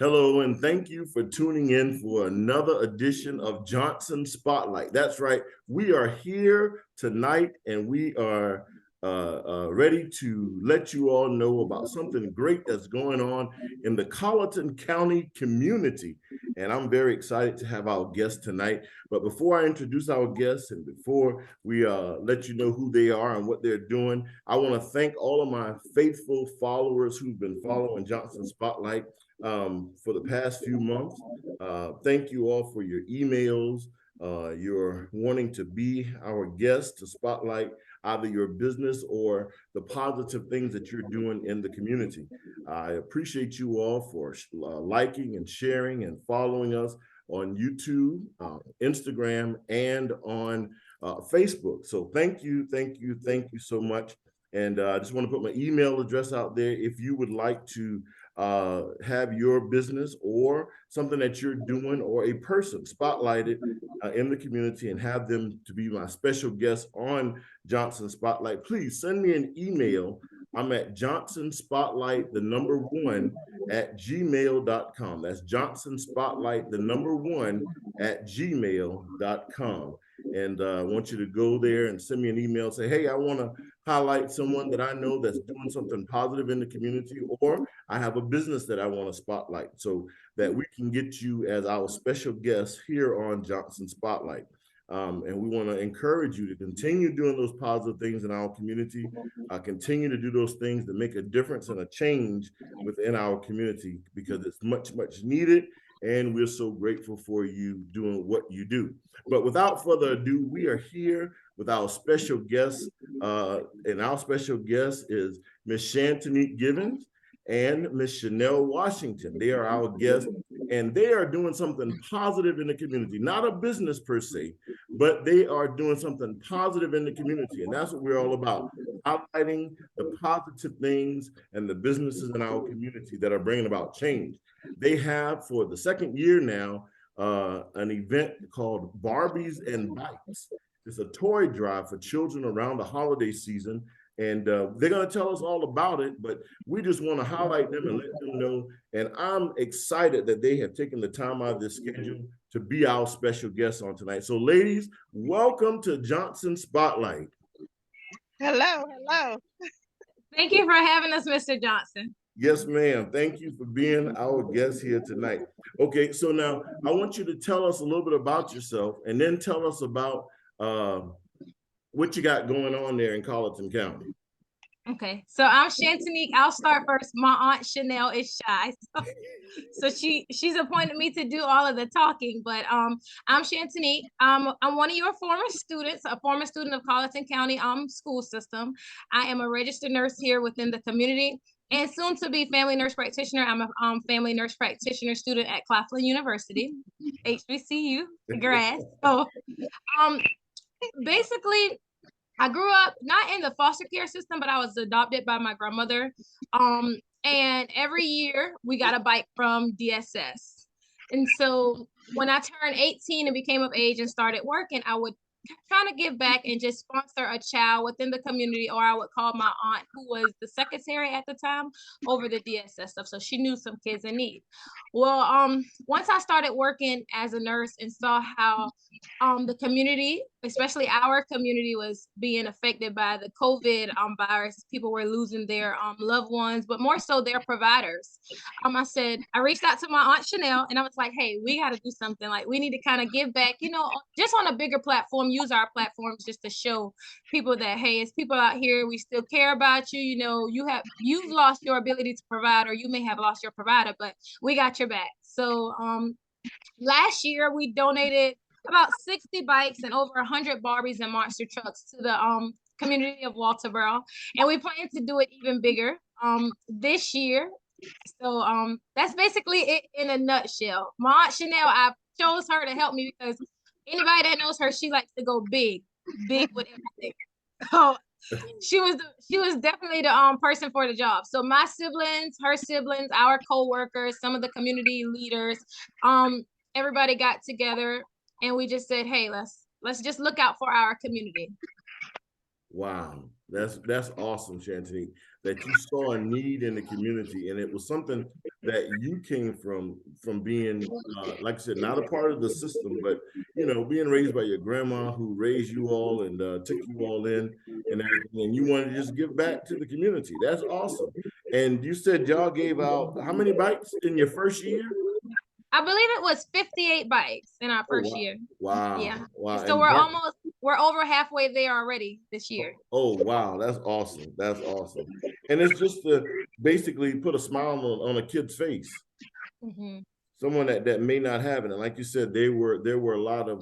Hello, and thank you for tuning in for another edition of Johnson Spotlight. That's right. We are here tonight, and we are ready to let you all know about something great that's going on in the Colleton County community. And I'm very excited to have our guest tonight. But before I introduce our guests and before we let you know who they are and what they're doing, I want to thank all of my faithful followers who've been following Johnson Spotlight for the past few months. Thank you all for your emails, your wanting to be our guest to spotlight either your business or the positive things that you're doing in the community. I appreciate you all for liking and sharing and following us on YouTube, Instagram, and on Facebook. So thank you so much. And I just want to put my email address out there if you would like to have your business or something that you're doing or a person spotlighted in the community and have them to be my special guest on Johnson Spotlight, please send me an email. I'm at johnsonspotlight1 at gmail.com. That's johnsonspotlight1 at gmail.com. And I want you to go there and send me an email, say, hey, I want to highlight someone that I know that's doing something positive in the community, or I have a business that I want to spotlight, so that we can get you as our special guest here on Johnson Spotlight. And we want to encourage you to continue doing those positive things in our community, continue to do those things that make a difference and a change within our community, because it's much, much needed. And we're so grateful for you doing what you do. But without further ado, we are here with our special guest. And our special guest is Miss Shantanique Givens and Miss Shanell Washington. They are our guests, and they are doing something positive in the community. Not a business per se, but they are doing something positive in the community. And that's what we're all about, highlighting the positive things and the businesses in our community that are bringing about change. They have, for the second year now, an event called Barbies and Bikes. It's a toy drive for children around the holiday season. And they're going to tell us all about it, but we just want to highlight them and let them know. And I'm excited that they have taken the time out of their schedule to be our special guests on tonight. So ladies, welcome to Johnson Spotlight. Hello. Thank you for having us, Mr. Johnson. Yes, ma'am. Thank you for being our guest here tonight. Okay, so now I want you to tell us a little bit about yourself, and then tell us about what you got going on there in Colleton County. Okay, so I'm Shantanique. I'll start first. My aunt Shanell is shy, so she's appointed me to do all of the talking. But I'm Shantanique. I'm one of your former students, a former student of Colleton County school system. I am a registered nurse here within the community, and soon to be family nurse practitioner. I'm a family nurse practitioner student at Claflin University, HBCU grad. So basically, I grew up not in the foster care system, but I was adopted by my grandmother. And every year we got a bike from DSS. And so when I turned 18 and became of age and started working, I would trying to give back and just sponsor a child within the community, or I would call my aunt, who was the secretary at the time, over the DSS stuff. So she knew some kids in need. Well, once I started working as a nurse and saw how the community, especially our community, was being affected by the COVID virus, people were losing their loved ones, but more so their providers. I reached out to my aunt Shanell, and I was like, hey, we got to do something. Like, we need to kind of give back, just on a bigger platform, use our platforms just to show people that, hey, it's people out here, we still care about you. You've lost your ability to provide, or you may have lost your provider, but we got your back. So last year we donated about 60 bikes and over 100 Barbies and monster trucks to the community of Walterboro, and we plan to do it even bigger this year. So that's basically it in a nutshell. My aunt Shanell, I chose her to help me because anybody that knows her, she likes to go big with everything. So she was definitely the person for the job. So my siblings, her siblings, our co-workers, some of the community leaders, everybody got together and we just said, hey, let's just look out for our community. Wow, that's awesome, Shantanique. that you saw a need in the community, and it was something that you came from being, like I said, not a part of the system, but being raised by your grandma who raised you all and took you all in and everything, and you wanted to just give back to the community. That's awesome. And you said y'all gave out how many bikes in your first year? I believe it was 58 bikes in our Oh, first wow. year. Wow. Yeah. Wow. So And we're over halfway there already this year. oh, wow. That's awesome. That's awesome. And it's just to basically put a smile on a kid's face. Mm-hmm. Someone that may not have it. And like you said, there were a lot of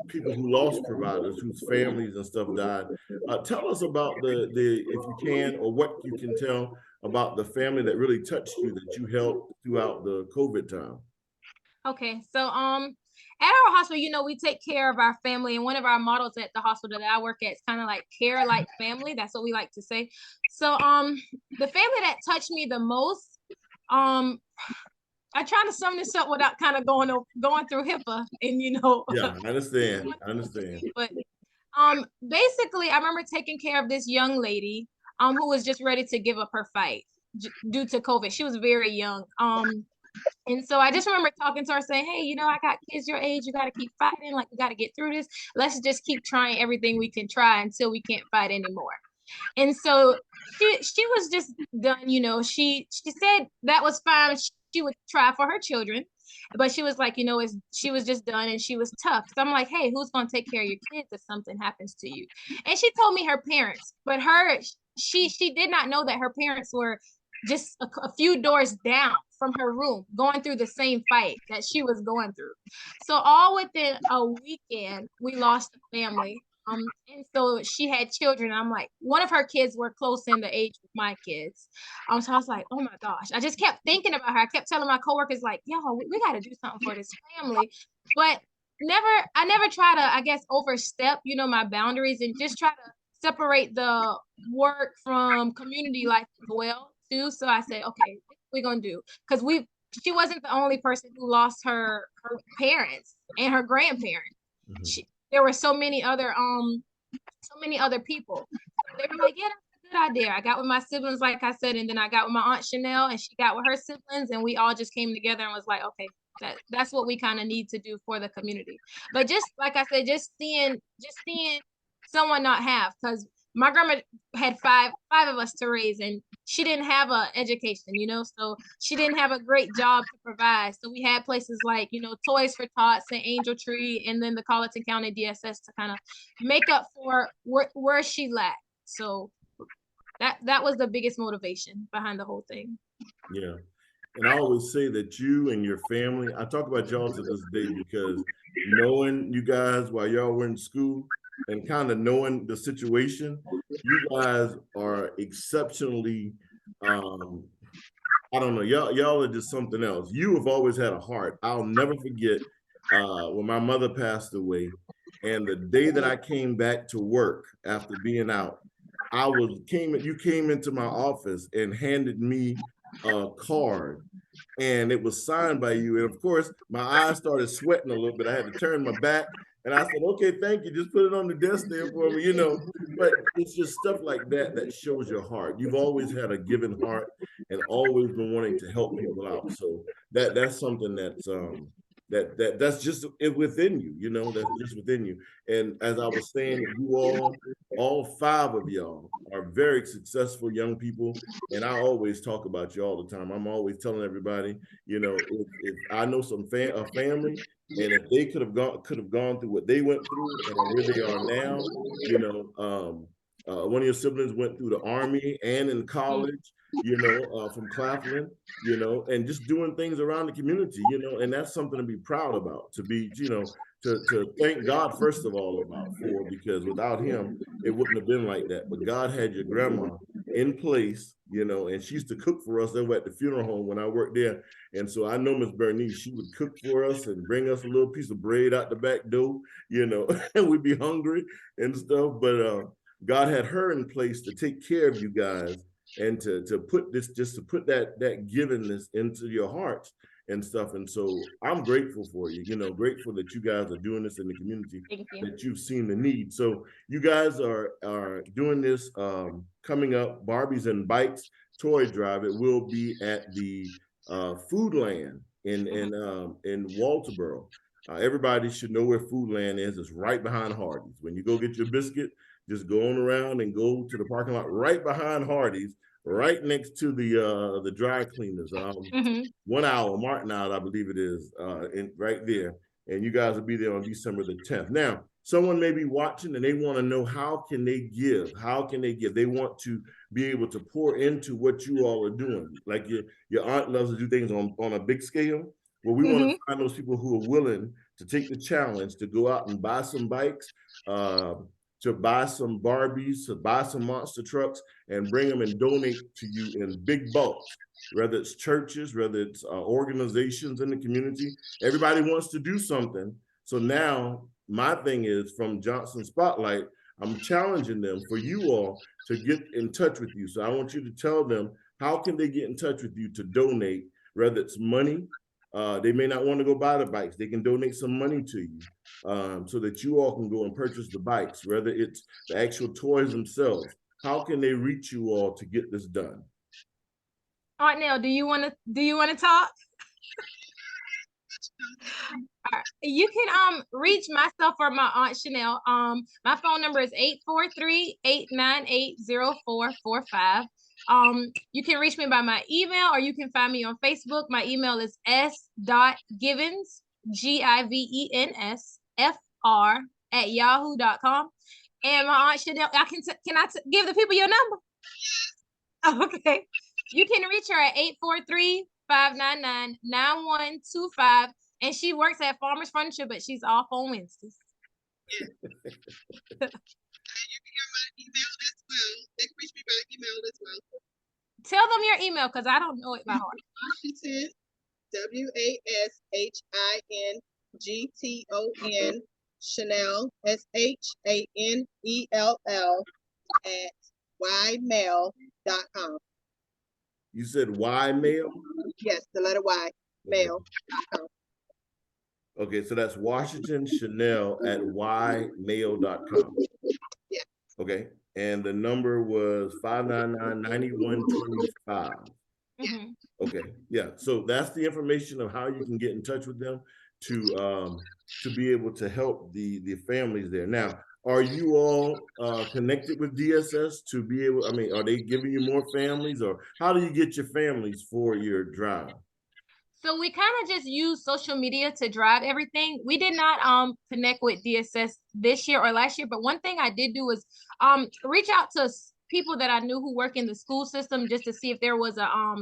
people who lost providers whose families and stuff died. Tell us about the if you can, or what you can tell about the family that really touched you, that you helped throughout the COVID time. Okay, so at our hospital, we take care of our family, and one of our models at the hospital that I work at is kind of like care like family. That's what we like to say. So the family that touched me the most, I try to sum this up without kind of going through HIPAA and Yeah, I understand. I understand. but basically I remember taking care of this young lady who was just ready to give up her fight due to COVID. She was very young. And so I just remember talking to her saying, hey, I got kids your age. You got to keep fighting. Like, we got to get through this. Let's just keep trying everything we can try until we can't fight anymore. And so she was just done. She said that was fine. She would try for her children. But she was like, she was just done and she was tough. So I'm like, hey, who's going to take care of your kids if something happens to you? And she told me her parents, but she did not know that her parents were just a few doors down from her room, going through the same fight that she was going through. So all within a weekend, we lost a family. And so she had children. I'm like, one of her kids were close in the age with my kids. So I was like, oh my gosh. I just kept thinking about her. I kept telling my coworkers, like, yo, we got to do something for this family. But I never try to, I guess, overstep, my boundaries, and just try to separate the work from community life as well too. So I said, okay, what we're gonna do, because she wasn't the only person who lost her parents and her grandparents. Mm-hmm. There were so many other people. So they were like, yeah, that's a good idea. I got with my siblings, like I said, and then I got with my aunt Shanell, and she got with her siblings, and we all just came together and was like, okay, that's what we kind of need to do for the community. But just like I said, just seeing someone not have, because my grandma had five of us to raise, and she didn't have an education, so she didn't have a great job to provide. So we had places like, Toys for Tots and Angel Tree, and then the Colleton County DSS to kind of make up for where she lacked. So that was the biggest motivation behind the whole thing. Yeah. And I always say that you and your family, I talk about y'all to this day, because knowing you guys while y'all were in school and kind of knowing the situation, you guys are exceptionally, I don't know, y'all are just something else. You have always had a heart. I'll never forget when my mother passed away, and the day that I came back to work after being out, you came into my office and handed me a card, and it was signed by you. And of course, my eyes started sweating a little bit. I had to turn my back, and I said, okay, thank you. Just put it on the desk there for me, But it's just stuff like that that shows your heart. You've always had a giving heart and always been wanting to help people out. So that's something that's just within you, that's just within you. And as I was saying, you all five of y'all are very successful young people. And I always talk about you all the time. I'm always telling everybody, if I know a family, and if they could have gone through what they went through and are where they are now, one of your siblings went through the Army and in college, from Claflin, and just doing things around the community, and that's something to be proud about, to be, to thank God, first of all, because without him, it wouldn't have been like that. But God had your grandma in place, and she used to cook for us over at the funeral home when I worked there. And so I know Miss Bernice, she would cook for us and bring us a little piece of bread out the back door, and we'd be hungry and stuff. But God had her in place to take care of you guys, and to put that givingness into your hearts. and stuff. And so I'm grateful for you, grateful that you guys are doing this in the community, Thank you. that you've seen the need. So you guys are doing this coming up, Barbies and Bikes toy drive. It will be at the Foodland in Walterboro. Everybody should know where Foodland is. It's right behind Hardee's. When you go get your biscuit, just go on around and go to the parking lot right behind Hardee's, right next to the dry cleaners. 1 hour, Martin out, I believe it is, right there. And you guys will be there on December the 10th. Now, someone may be watching and they want to know, how can they give? How can they give? They want to be able to pour into what you all are doing. Like your aunt loves to do things on a big scale. Well, we want to find those people who are willing to take the challenge to go out and buy some bikes, to buy some Barbies, to buy some monster trucks, and bring them and donate to you in big bulks, whether it's churches, whether it's organizations in the community. Everybody wants to do something. So now my thing is, from Johnson Spotlight, I'm challenging them for you all to get in touch with you. So I want you to tell them, how can they get in touch with you to donate, whether it's money. They may not want to go buy the bikes. They can donate some money to you, so that you all can go and purchase the bikes, whether it's the actual toys themselves. How can they reach you all to get this done? All right, Nell, do you want to talk? All right. You can reach myself or my aunt Shanell. My phone number is 843-898-0445. You can reach me by my email, or you can find me on Facebook. My email is s.givens, GIVENSFR@yahoo.com. And my aunt Shanell, can I give the people your number? Okay. You can reach her at 843-599-9125. And she works at Farmers Furniture, but she's off on Wednesdays. You can get my email as well. They can reach me by email as well. Tell them your email, because I don't know it by heart. Washington, WASHINGTON, Shanell, SHANELL @ymail.com. You said ymail? Yes, the letter Y, mail.com. Okay, so that's Washington Shanell @ymail.com. Yeah. Okay, and the number was 599-9125. Okay, yeah. So that's the information of how you can get in touch with them to be able to help the families there. Now, are you all connected with DSS to be able? I mean, are they giving you more families, or how do you get your families for your drive? So we kind of just use social media to drive everything. We did not connect with DSS this year or last year, but one thing I did do was reach out to people that I knew who work in the school system, just to see if there was a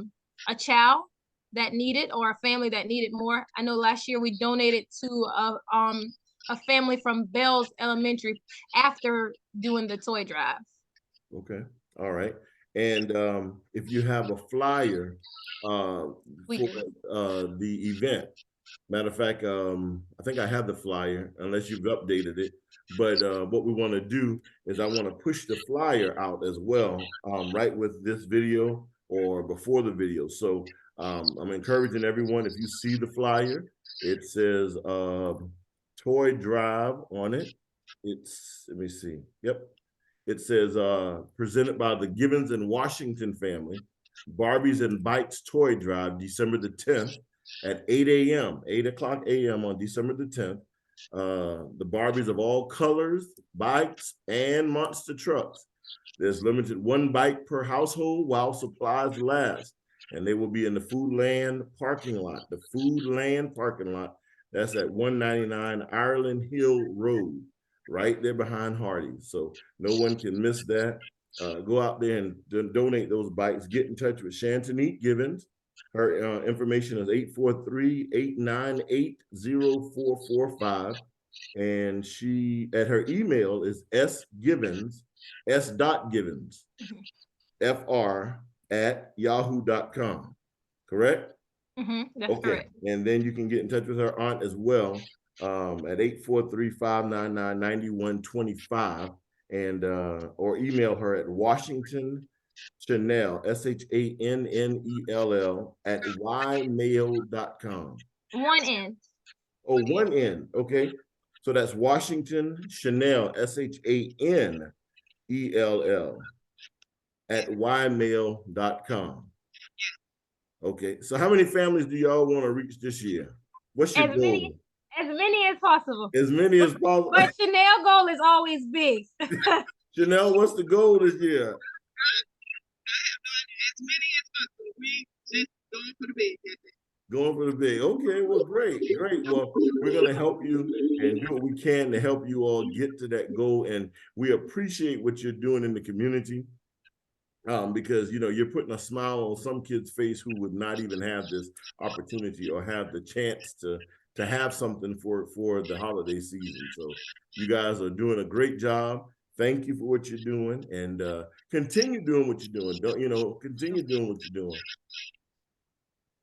child that needed, or a family that needed more. I know last year we donated to a family from Bell's Elementary after doing the toy drive. Okay, all right. And if you have a flyer for the event, matter of fact, I think I have the flyer, unless you've updated it. But what we want to do is, I want to push the flyer out as well, right with this video or before the video. So I'm encouraging everyone, if you see the flyer, it says toy drive on it. It's, let me see. Yep. It says presented by the Givens and Washington family, Barbies and Bikes toy drive, December the 10th at 8 a.m., 8 o'clock a.m. on December the 10th. The Barbies of all colors, bikes, and monster trucks. There's limited 1 bike per household while supplies last. And they will be in the Foodland parking lot. The Foodland parking lot, that's at 199 Ireland Hill Road, right there behind Hardee's. So no one can miss that. Go out there and donate those bikes. Get in touch with Shantanique Givens. Her information is 843-898-0445. And she, at her email is s.givens, FR@yahoo.com. Correct? That's correct. And then you can get in touch with her aunt as well, at 843-599-9125, and or email her at Washington Shanell, Shanell, at ymail.com. One N. Oh, one N. Okay. So that's Washington Shanell, Shanell, at ymail.com. Okay. So how many families do y'all want to reach this year? What's your goal? As many as possible. As many as possible. But Shanell goal is always big. Shanell, what's the goal this year? I have done as many as possible. We just going for the big. Going for the big. Okay, well, great. Well, we're going to help you and do what we can to help you all get to that goal. And we appreciate what you're doing in the community. Because you're putting a smile on some kid's face who would not even have this opportunity or have the chance to have something for the holiday season. So you guys are doing a great job. Thank you for what you're doing, and continue doing what you're doing. Continue doing what you're doing.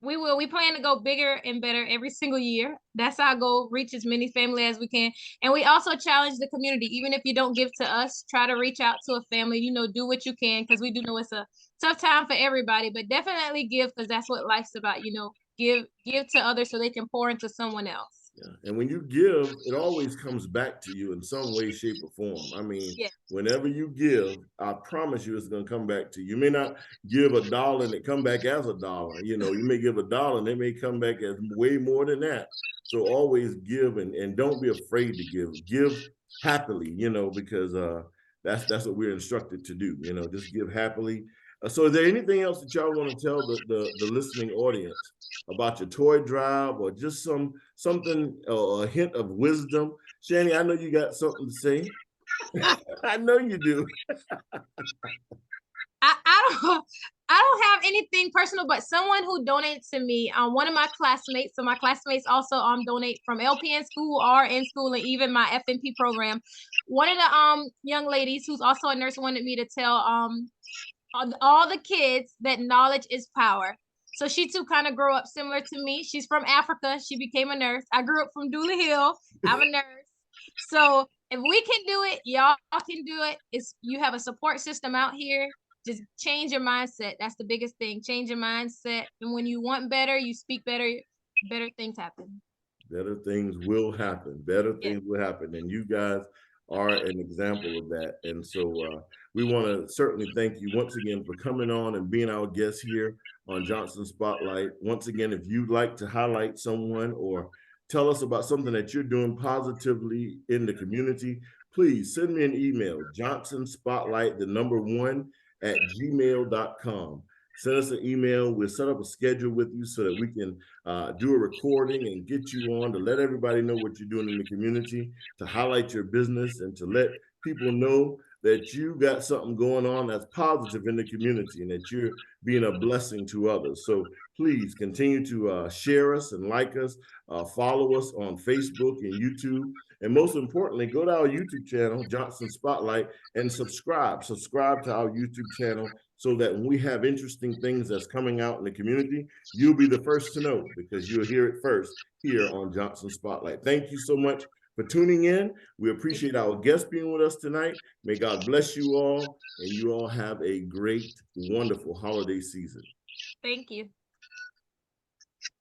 We will. We plan to go bigger and better every single year. That's our goal, reach as many family as we can. And we also challenge the community. Even if you don't give to us, try to reach out to a family, do what you can, because we do know it's a tough time for everybody, but definitely give, because that's what life's about, give to others so they can pour into someone else. Yeah. And when you give, it always comes back to you in some way, shape, or form. I mean, whenever you give, I promise you it's going to come back to you. You may not give $1 and it come back as $1. You may give $1 and it may come back as way more than that. So always give, and don't be afraid to give. Give happily, because that's what we're instructed to do. Just give happily. So is there anything else that y'all want to tell the listening audience about your toy drive, or just something, a hint of wisdom? Shani, I know you got something to say. I know you do. I don't have anything personal, but someone who donates to me, one of my classmates, so my classmates also donate from LPN school, RN school, and even my FNP program. One of the young ladies who's also a nurse wanted me to tell all the kids that knowledge is power. So she too kind of grew up similar to me. She's from Africa. She became a nurse. I grew up from Dooley Hill. I'm a nurse. So if we can do it, y'all can do it. You have a support system out here. Just change your mindset. That's the biggest thing. Change your mindset. And when you want better, you speak better, better things happen. Better things will happen. Better things will happen. And you guys are an example of that. And so we want to certainly thank you once again for coming on and being our guest here on Johnson Spotlight. Once again, if you'd like to highlight someone or tell us about something that you're doing positively in the community, please send me an email, johnsonspotlight1 at gmail.com. Send us an email. We'll set up a schedule with you so that we can do a recording and get you on to let everybody know what you're doing in the community, to highlight your business, and to let people know that you got something going on that's positive in the community and that you're being a blessing to others. So please continue to share us and like us, follow us on Facebook and YouTube. And most importantly, go to our YouTube channel, Johnson Spotlight, and subscribe. Subscribe to our YouTube channel so that when we have interesting things that's coming out in the community, you'll be the first to know, because you'll hear it first here on Johnson Spotlight. Thank you so much for tuning in. We appreciate our guests being with us tonight. May God bless you all, and you all have a great, wonderful holiday season. Thank you.